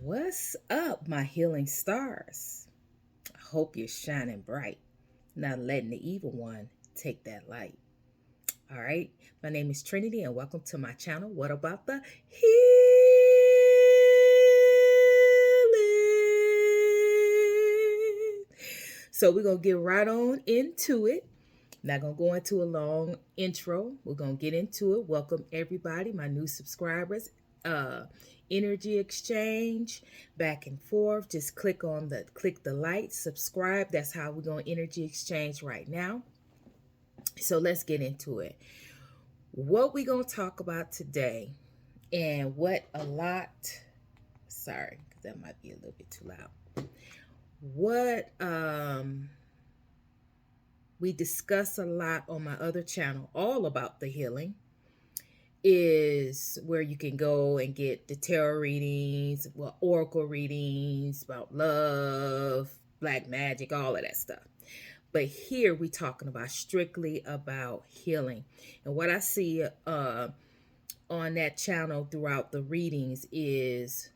What's up, my healing stars? I hope you're shining bright, not letting the evil one take that light. All right, my name is Trinity, and welcome to my channel. What about the healing? So, we're going to get right on into it. Not going to go into a long intro. We're going to get into it. Welcome, everybody, my new subscribers. Uh, Energy exchange back and forth. Just click the light, subscribe. That's how we're going to energy exchange right now. So let's get into it. What we're going to talk about today, and what a lot, sorry, that might be a little bit too loud. What we discuss a lot on my other channel, all about the healing, is where you can go and get the tarot readings, well, oracle readings about love, black magic, all of that stuff. But here we're talking about strictly about healing. And what I see on that channel throughout the readings is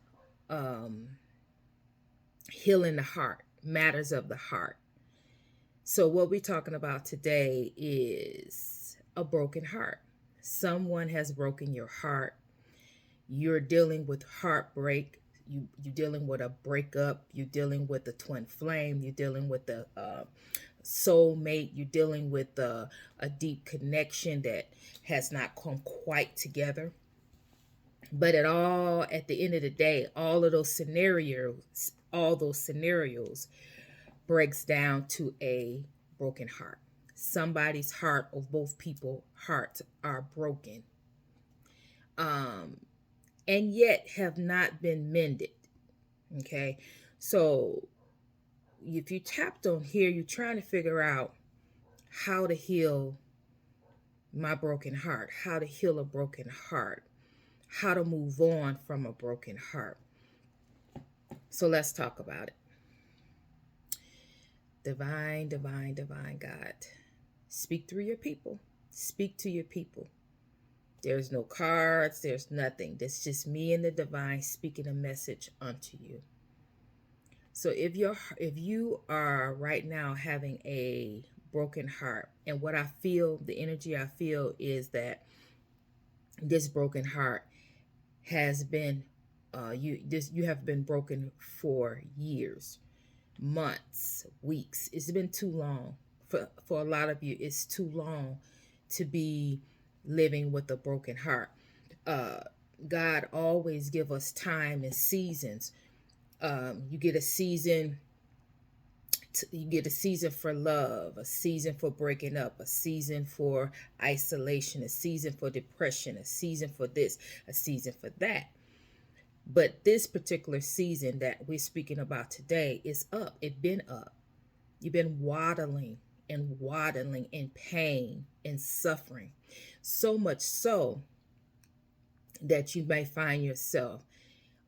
healing the heart, matters of the heart. So what we're talking about today is a broken heart. Someone has broken your heart. You're dealing with heartbreak. You're dealing with a breakup. You're dealing with a twin flame. You're dealing with a soulmate. You're dealing with a deep connection that has not come quite together. But at the end of the day, all those scenarios breaks down to a broken heart. Somebody's heart, or both people's hearts, are broken, and yet have not been mended. Okay, so if you tapped on here, you're trying to figure out how to heal my broken heart, how to heal a broken heart, how to move on from a broken heart. So let's talk about it. Divine, divine, divine God, speak through your people. Speak to your people. There's no cards. There's nothing. That's just me and the divine speaking a message unto you. So if you are right now having a broken heart, and what I feel, the energy I feel is that this broken heart has been you have been broken for years, months, weeks. It's been too long. For a lot of you, it's too long to be living with a broken heart. God always give us time and seasons. You get a season for love, a season for breaking up, a season for isolation, a season for depression, a season for this, a season for that. But this particular season that we're speaking about today is up. It's been up. You've been waddling in pain and suffering. So much so that you may find yourself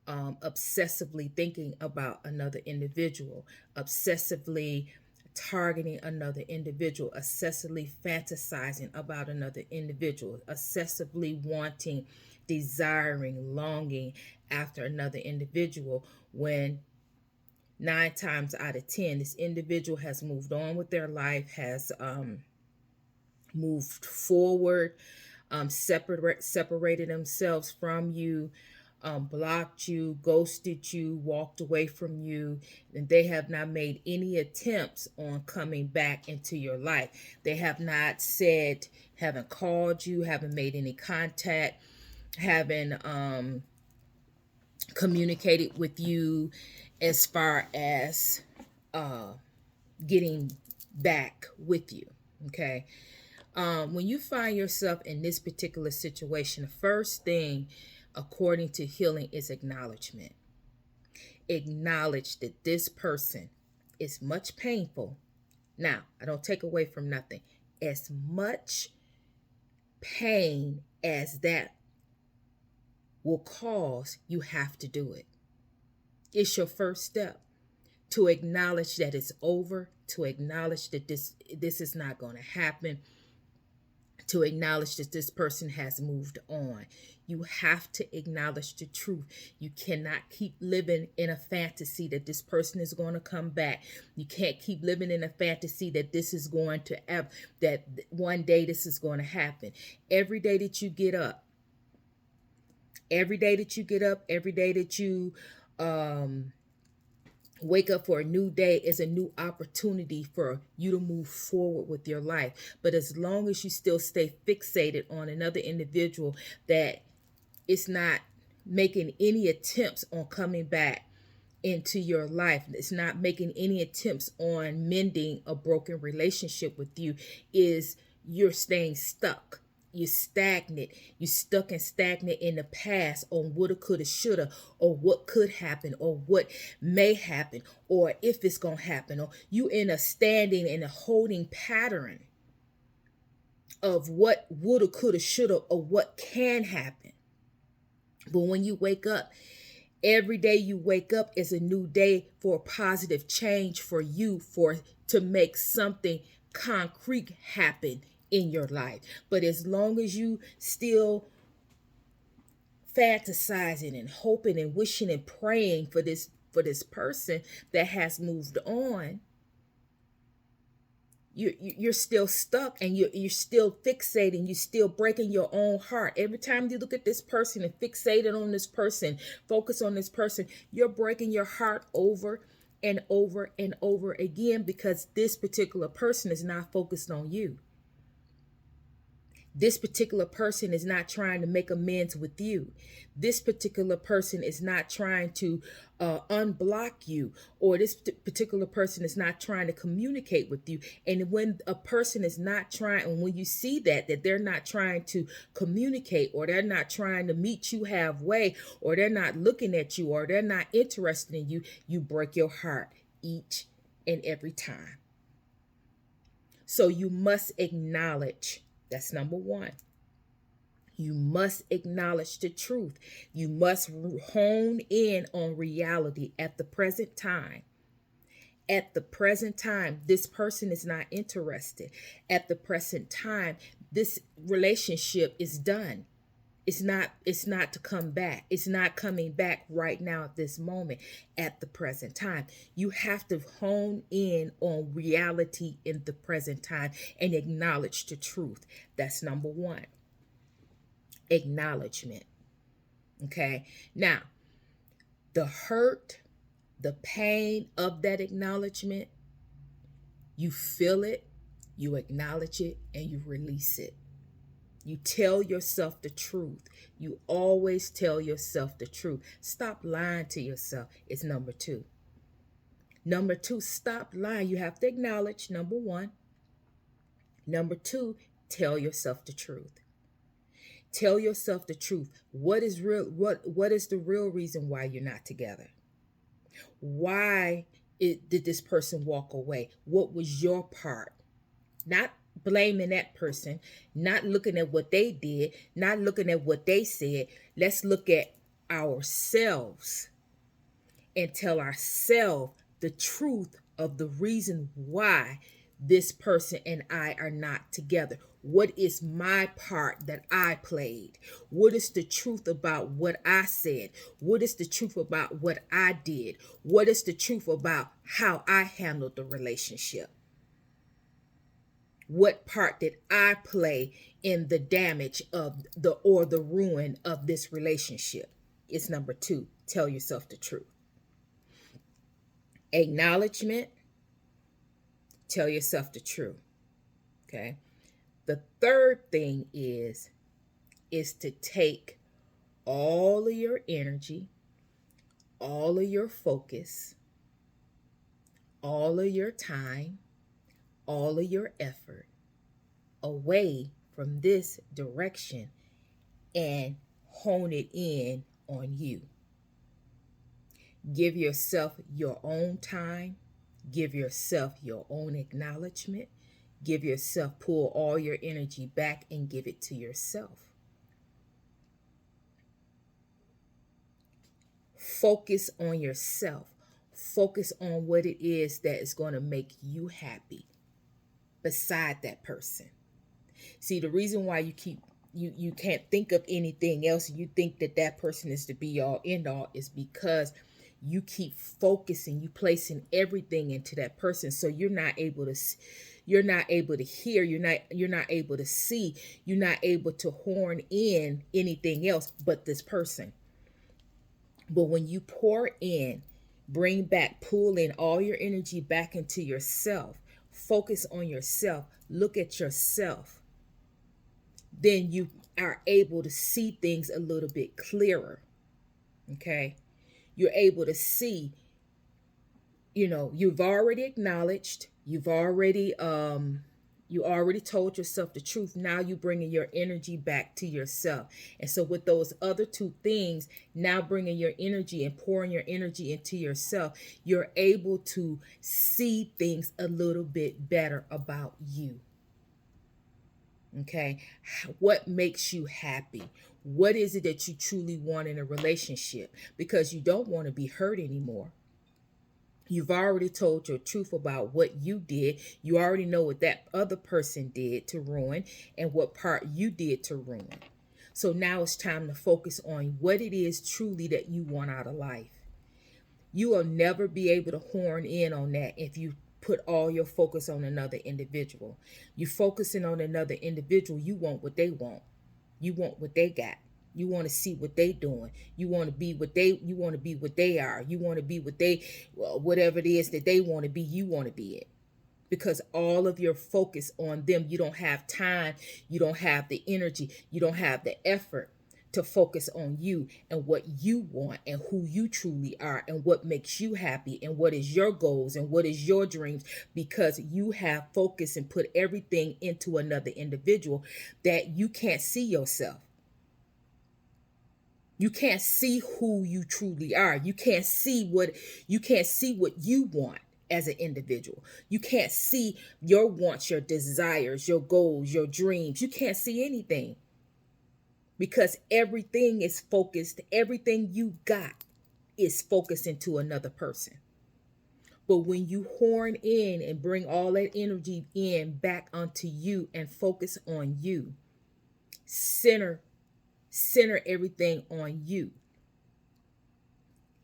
obsessively thinking about another individual, obsessively targeting another individual, obsessively fantasizing about another individual, obsessively wanting, desiring, longing after another individual, when 9 times out of 10, this individual has moved on with their life, has moved forward, separated themselves from you, blocked you, ghosted you, walked away from you, and they have not made any attempts on coming back into your life. They have not said, haven't called you, haven't made any contact, haven't communicated with you as far as getting back with you. Okay. When you find yourself in this particular situation, the first thing, according to healing, is acknowledgement. Acknowledge that this person is much painful. Now, I don't take away from nothing. As much pain as that will cause, you have to do it. It's your first step to acknowledge that it's over, to acknowledge that this is not going to happen, to acknowledge that this person has moved on. You have to acknowledge the truth. You cannot keep living in a fantasy that this person is going to come back. You can't keep living in a fantasy that this is going to that one day this is going to happen. Every day that you get up, every day that you get up, every day that you wake up for a new day is a new opportunity for you to move forward with your life. But as long as you still stay fixated on another individual that it's not making any attempts on coming back into your life, it's not making any attempts on mending a broken relationship with you, is you're staying stuck. You're stagnant. You're stuck and stagnant in the past on woulda, coulda, shoulda, or what could happen, or what may happen, or if it's gonna happen, or you in a standing and a holding pattern of what woulda, coulda, shoulda, or what can happen. But when you wake up, every day you wake up is a new day for a positive change for you, to make something concrete happen in your life. But as long as you still fantasizing and hoping and wishing and praying for this person that has moved on, you're still stuck, and you're still fixating. You're still breaking your own heart. Every time you look at this person and fixated on this person, focus on this person, you're breaking your heart over and over and over again, because this particular person is not focused on you. This particular person is not trying to make amends with you. This particular person is not trying to unblock you, or this particular person is not trying to communicate with you. And when a person is not trying, and when you see that they're not trying to communicate, or they're not trying to meet you halfway, or they're not looking at you, or they're not interested in you, you break your heart each and every time. So you must acknowledge. That's number one. You must acknowledge the truth. You must hone in on reality at the present time. At the present time, this person is not interested. At the present time, this relationship is done. It's not to come back. It's not coming back right now at this moment, at the present time. You have to hone in on reality in the present time and acknowledge the truth. That's number one. Acknowledgement. Okay. Now, the hurt, the pain of that acknowledgement, you feel it, you acknowledge it, and you release it. You tell yourself the truth. You always tell yourself the truth. Stop lying to yourself. It's number two. Number two, stop lying. You have to acknowledge, number one. Number two, tell yourself the truth. Tell yourself the truth. What is real? What is the real reason why you're not together? Why did this person walk away? What was your part? Not blaming that person, not looking at what they did, not looking at what they said. Let's look at ourselves and tell ourselves the truth of the reason why this person and I are not together. What is my part that I played? What is the truth about what I said? What is the truth about what I did? What is the truth about how I handled the relationship? What part did I play in the damage of the ruin of this relationship? It's number two. Tell yourself the truth. Acknowledgement. Tell yourself the truth. Okay. The third thing is to take all of your energy, all of your focus, all of your time, all of your effort away from this direction and hone it in on you. Give yourself your own time. Give yourself your own acknowledgement. Give yourself, pull all your energy back and give it to yourself. Focus on yourself. Focus on what it is that is going to make you happy beside that person. See, the reason why you can't think of anything else, and you think that that person is the be all end all, is because you keep focusing, you placing everything into that person, so you're not able to hear, you're not able to see, you're not able to horn in anything else but this person. But when you pour in, bring back, pull in all your energy back into yourself, focus on yourself, look at yourself, then you are able to see things a little bit clearer. Okay? You're able to see, you've already acknowledged, you already told yourself the truth. Now you bringing your energy back to yourself. And so with those other two things, now bringing your energy and pouring your energy into yourself, you're able to see things a little bit better about you. Okay? What makes you happy? What is it that you truly want in a relationship? Because you don't want to be hurt anymore. You've already told your truth about what you did. You already know what that other person did to ruin and what part you did to ruin. So now it's time to focus on what it is truly that you want out of life. You will never be able to horn in on that if you put all your focus on another individual. You focusing on another individual, you want what they want. You want what they got. You want to see what they doing. You want to be what they are. You want to be whatever it is that they want to be, you want to be it. Because all of your focus on them, you don't have time, you don't have the energy, you don't have the effort to focus on you and what you want and who you truly are and what makes you happy and what is your goals and what is your dreams, because you have focused and put everything into another individual that you can't see yourself. You can't see who you truly are. You can't see what you want as an individual. You can't see your wants, your desires, your goals, your dreams. You can't see anything. Because everything is focused, everything you got is focused into another person. But when you horn in and bring all that energy in back onto you and focus on you, center everything on you.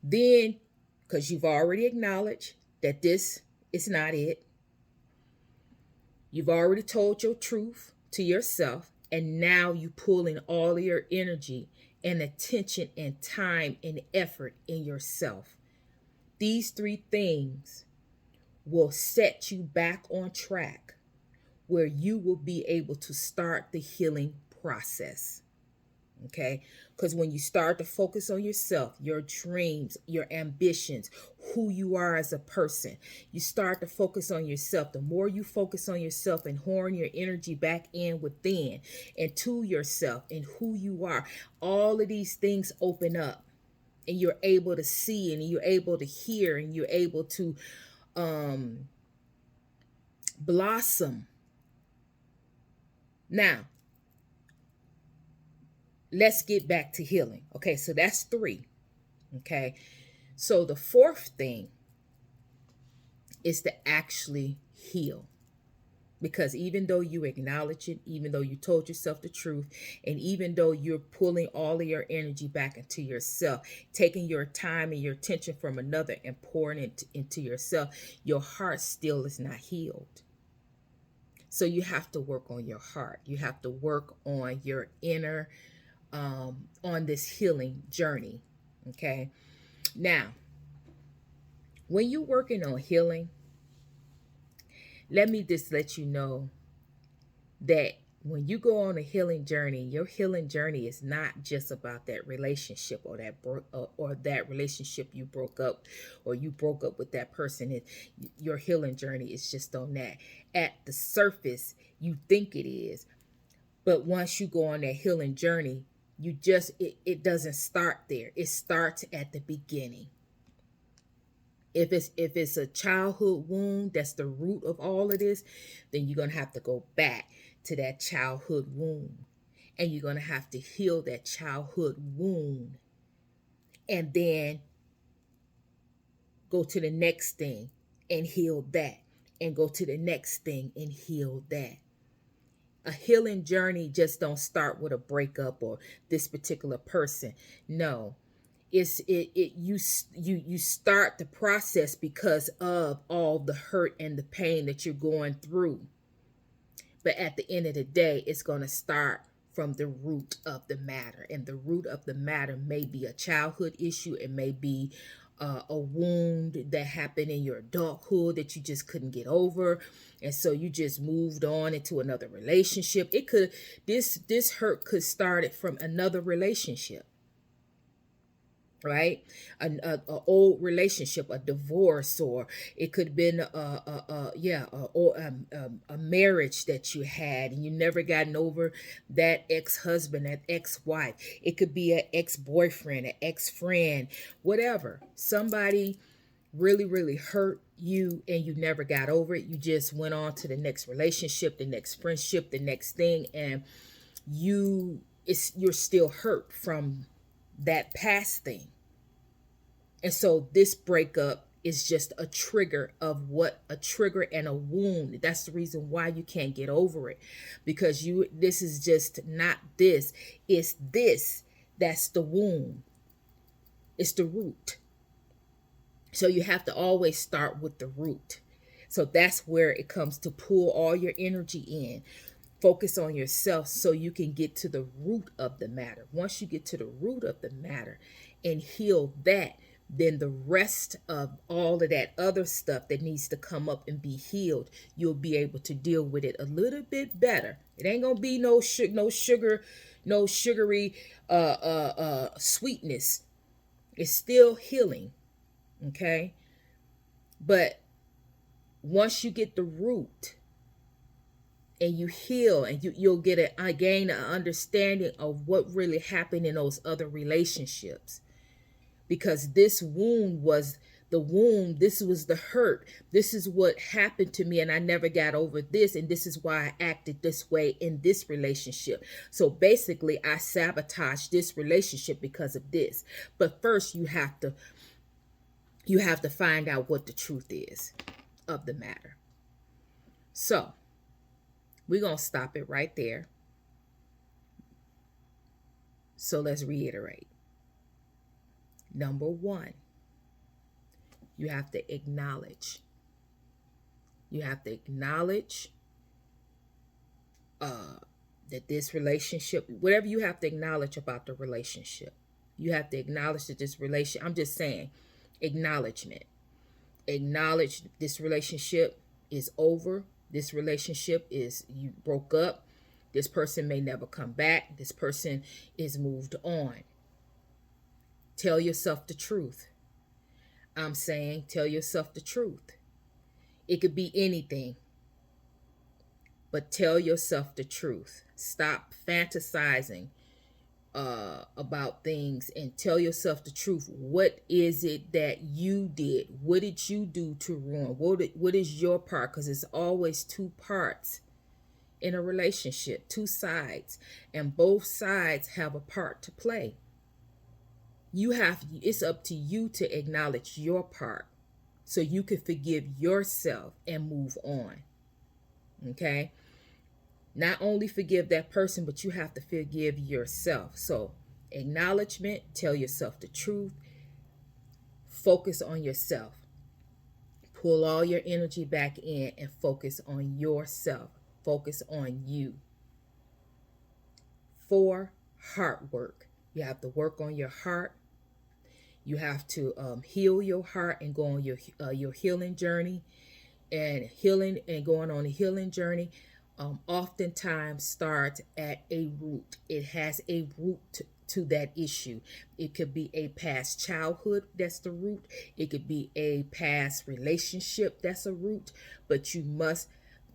Then, because you've already acknowledged that this is not it, you've already told your truth to yourself, and now you pull in all of your energy and attention and time and effort in yourself. These three things will set you back on track where you will be able to start the healing process. Okay? Because when you start to focus on yourself, your dreams, your ambitions, who you are as a person, you start to focus on yourself. The more you focus on yourself and horn your energy back in within and to yourself and who you are, all of these things open up and you're able to see and you're able to hear and you're able to blossom. Now, let's get back to healing. Okay, so that's 3. Okay, so the 4th thing is to actually heal. Because even though you acknowledge it, even though you told yourself the truth, and even though you're pulling all of your energy back into yourself, taking your time and your attention from another and pouring it into yourself, your heart still is not healed. So you have to work on your heart. You have to work on your inner, on this healing journey. Okay. Now, when you're working on healing, let me just let you know that when you go on a healing journey, your healing journey is not just about that relationship or that relationship you broke up, or you broke up with that person. Your healing journey is just on that. At the surface, you think it is, but once you go on that healing journey, it doesn't start there. It starts at the beginning. If it's a childhood wound, that's the root of all of this, then you're going to have to go back to that childhood wound. And you're going to have to heal that childhood wound. And then go to the next thing and heal that. And go to the next thing and heal that. A healing journey just don't start with a breakup or this particular person. No, you start the process because of all the hurt and the pain that you're going through. But at the end of the day, it's going to start from the root of the matter. And the root of the matter may be a childhood issue. It may be a wound that happened in your adulthood that you just couldn't get over. And so you just moved on into another relationship. It could, this hurt could start it from another relationship, right? A old relationship, a divorce, or it could have been a marriage that you had and you never gotten over that ex-husband, that ex-wife. It could be an ex-boyfriend, an ex-friend, whatever. Somebody really hurt you and you never got over it. You just went on to the next relationship, the next friendship, the next thing, and you're still hurt from that past thing. And so this breakup is just a trigger and a wound. That's the reason why you can't get over it, because this is just not this. It's this that's the wound. It's the root. So you have to always start with the root. So that's where it comes to pull all your energy in. Focus on yourself so you can get to the root of the matter. Once you get to the root of the matter and heal that, then the rest of all of that other stuff that needs to come up and be healed, you'll be able to deal with it a little bit better. It ain't gonna be no sugar, no sugary sweetness. It's still healing, okay? But once you get the root and you heal, and you'll get gain an understanding of what really happened in those other relationships. Because this wound was the wound, this was the hurt, this is what happened to me and I never got over this, and this is why I acted this way in this relationship. So basically I sabotaged this relationship because of this. But first you have to find out what the truth is of the matter. So we're going to stop it right there. So let's reiterate. Number one, you have to acknowledge. You have to acknowledge that this relationship, whatever you have to acknowledge about the relationship, you have to acknowledge that this I'm just saying, acknowledgement. Acknowledge this relationship is over. This relationship you broke up. This person may never come back. This person is moved on. Tell yourself the truth. I'm saying tell yourself the truth. It could be anything, but tell yourself the truth. Stop fantasizing about things and tell yourself the truth. What is it that you did? What did you do to ruin? What is your part? Because it's always two parts in a relationship, two sides, and both sides have a part to play. It's up to you to acknowledge your part so you can forgive yourself and move on. Okay? Not only forgive that person, but you have to forgive yourself. So acknowledgement, tell yourself the truth, focus on yourself. Pull all your energy back in and focus on yourself. Focus on you. 4, heart work. You have to work on your heart. You have to heal your heart and go on your healing journey. And healing and going on a healing journey oftentimes starts at a root. It has a root to that issue. It could be a past childhood, that's the root. It could be a past relationship, that's a root. But you must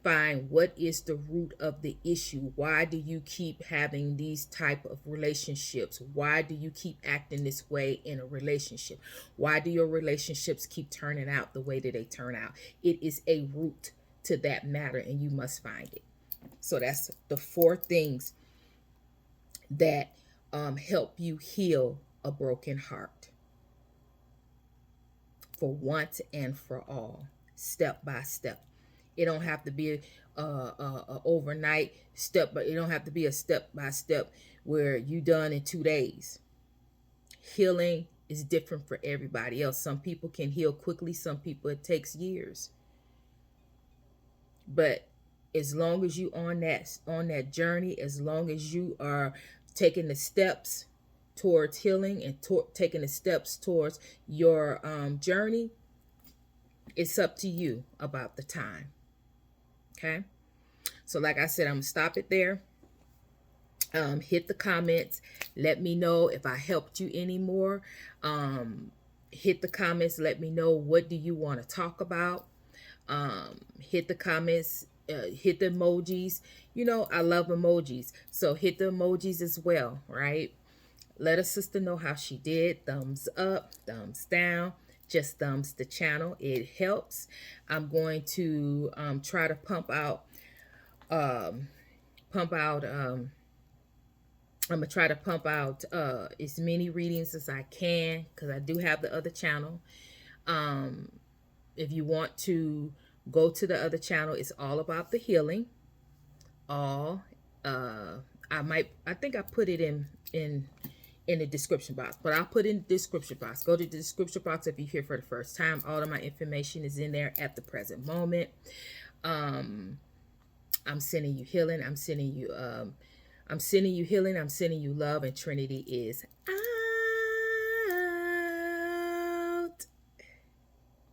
find what is the root of the issue. Why do you keep having these type of relationships? Why do you keep acting this way in a relationship? Why do your relationships keep turning out the way that they turn out? It is a root to that matter, and you must find it. So that's the 4 things that help you heal a broken heart for once and for all, step by step. It don't have to be a overnight step, but it don't have to be a step by step where you done in 2 days. Healing is different for everybody else. Some people can heal quickly, some people it takes years. But as long as you on that journey, as long as you are taking the steps towards healing and taking the steps towards your journey, it's up to you about the time. Okay, so like I said, I'm gonna stop it there. Hit the comments, let me know if I helped you anymore. Hit the comments, let me know what do you want to talk about. Hit the comments, hit the emojis. You know, I love emojis, so hit the emojis as well, right? Let a sister know how she did. Thumbs up, thumbs down, just thumbs the channel, it helps. I'm going to try to pump out pump out I'm gonna try to pump out as many readings as I can, because I do have the other channel. If you want to go to the other channel, it's all about the healing. All I think I put it in the description box, but I'll put in the description box. Go to the description box if you're here for the first time. All of my information is in there at the present moment. I'm sending you healing. I'm sending you healing. I'm sending you love, and Trinity is out.